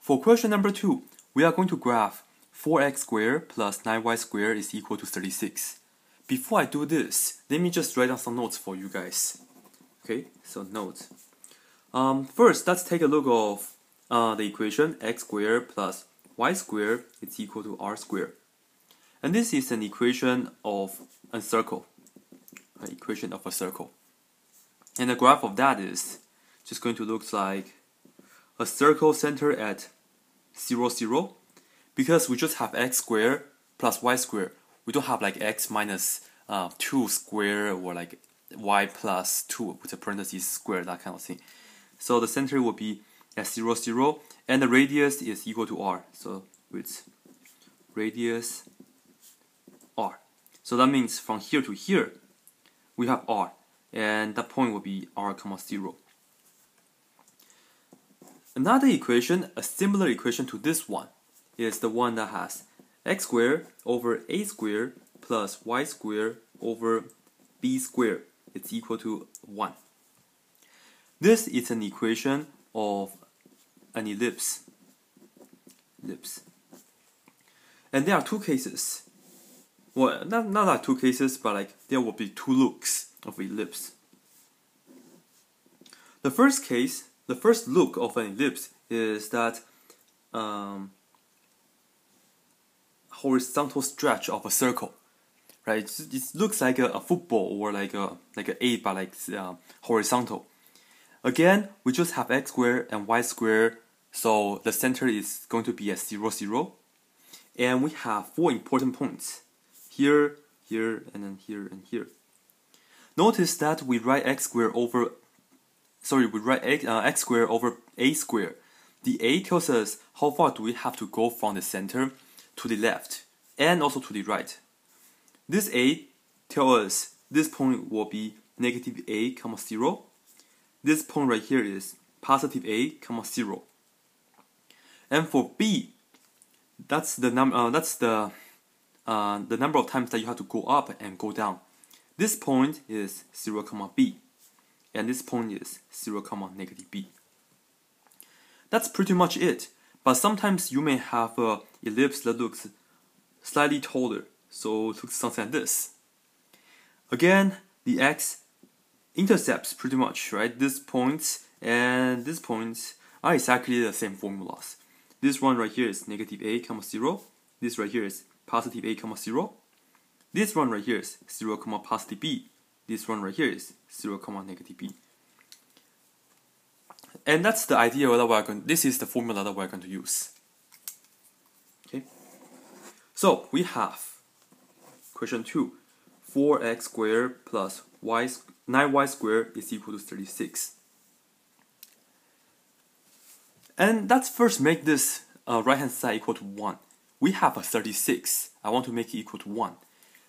For question number 2, we are going to graph 4x squared plus 9y squared is equal to 36. Before I do this, let me just write down some notes for you guys. Okay, so notes. First, let's take a look of the equation x squared plus y squared is equal to r squared. And this is an equation of a circle. An equation of a circle. And the graph of that is just going to look like a circle center at 0, 0. Because we just have x squared plus y squared. We don't have like x minus 2 squared or like y plus 2 with a parentheses square, that kind of thing. So the center will be at 0, 0, and the radius is equal to r. So with radius r. So that means from here to here, we have r, and that point will be r, 0. Another equation, a similar equation to this one, is the one that has x squared over a squared plus y squared over b squared. It's equal to 1. This is an equation of an ellipse. And there are two cases. Well, not like two cases, but like there will be two looks of ellipse. The first look of an ellipse is that horizontal stretch of a circle, right? It looks like a football or like an 8, but like horizontal. Again, we just have x squared and y squared, so the center is going to be at 0, 0. And we have 4 important points. Here, here, and then here, and here. Notice that we write x squared over x squared over a squared. The a tells us how far do we have to go from the center to the left and also to the right. This a tells us this point will be negative a, 0. This point right here is positive a, 0. And for b, that's the number of times that you have to go up and go down. This point is 0, b, and this point is 0, negative b. That's pretty much it. But sometimes you may have an ellipse that looks slightly taller, so it looks something like this. Again, the x-intercepts pretty much, right? These points and these points are exactly the same formulas. This one right here is negative a, 0. This right here is positive a, 0. This one right here is 0, positive b. This one right here is 0, negative b. And that's the idea that this is the formula that we're going to use. Okay. So we have question 2. 4x squared plus 9y squared is equal to 36. And let's first make this right hand side equal to 1. We have a 36. I want to make it equal to 1.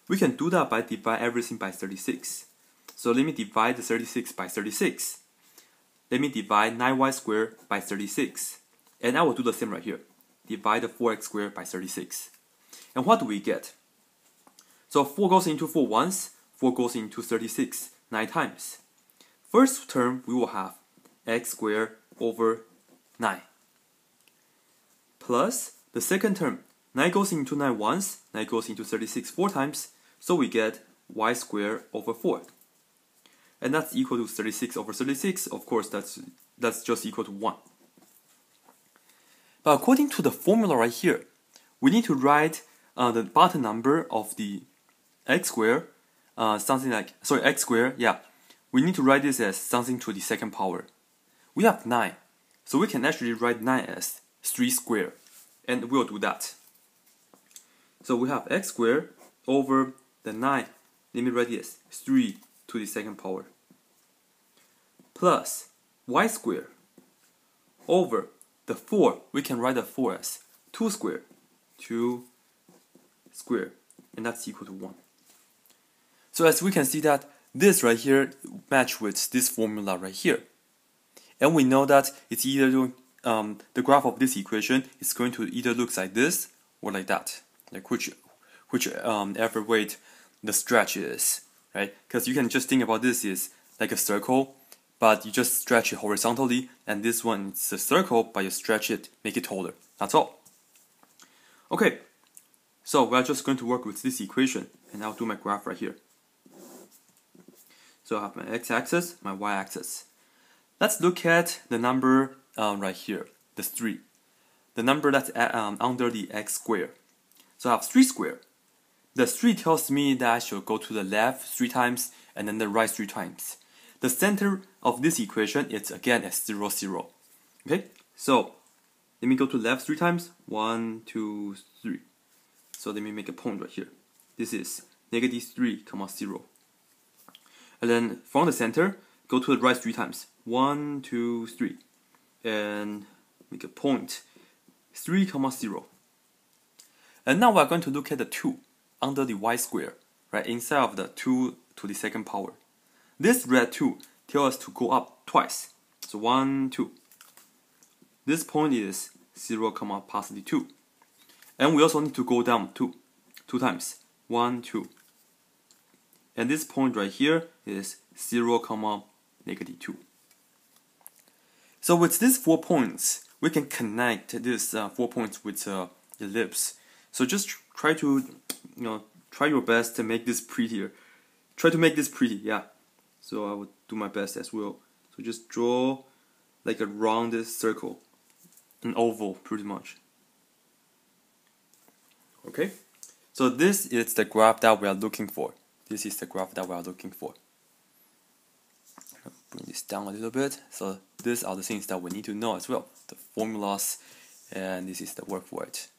We can do that by divide everything by 36. So let me divide the 36 by 36. Let me divide 9y squared by 36. And I will do the same right here. Divide the 4x squared by 36. And what do we get? So 4 goes into 4 once. 4 goes into 36 9 times. First term, we will have x squared over 9. Plus the second term, 9 goes into 9 once. 9 goes into 36 4 times. So we get y squared over 4. And that's equal to 36 over 36. Of course, that's just equal to 1. But according to the formula right here, we need to write the bottom number of the x squared, x squared, yeah. We need to write this as something to the second power. We have 9, so we can actually write 9 as 3 squared, and we'll do that. So we have x squared over the 9, let me write this, 3 to the second power, plus y squared over the 4, we can write the 4 as 2 squared, and that's equal to 1. So as we can see that this right here match with this formula right here. And we know that it's either doing, the graph of this equation is going to either look like this or like that, like whichever way the stretch is, right? Because you can just think about this is like a circle, but you just stretch it horizontally, and this one is a circle, but you stretch it, make it taller. That's all. Okay, so we're just going to work with this equation, and I'll do my graph right here. So I have my x-axis, my y-axis. Let's look at the number right here, the 3. The number that's under the x square. So I have 3 squared. The 3 tells me that I should go to the left 3 times and then the right 3 times. The center of this equation is again at 0, 0. Okay, so let me go to left 3 times. 1, 2, 3. So let me make a point right here. This is -3, 0. And then from the center, go to the right 3 times. 1, 2, 3. And make a point. 3, 0. And now we're going to look at the 2 under the y square, right, inside of the 2 to the second power. This red 2 tells us to go up twice. So 1, 2. This point is 0, positive 2. And we also need to go down 2 times. 1, 2. And this point right here is 0, negative 2. So with these 4 points, we can connect these 4 points with ellipse. So just try to, try your best to make this prettier. Try to make this pretty, yeah. So I would do my best as well. So just draw like a rounded circle, an oval pretty much. Okay, so this is the graph that we are looking for. This is the graph that we are looking for. I'll bring this down a little bit. So these are the things that we need to know as well, the formulas, and this is the work for it.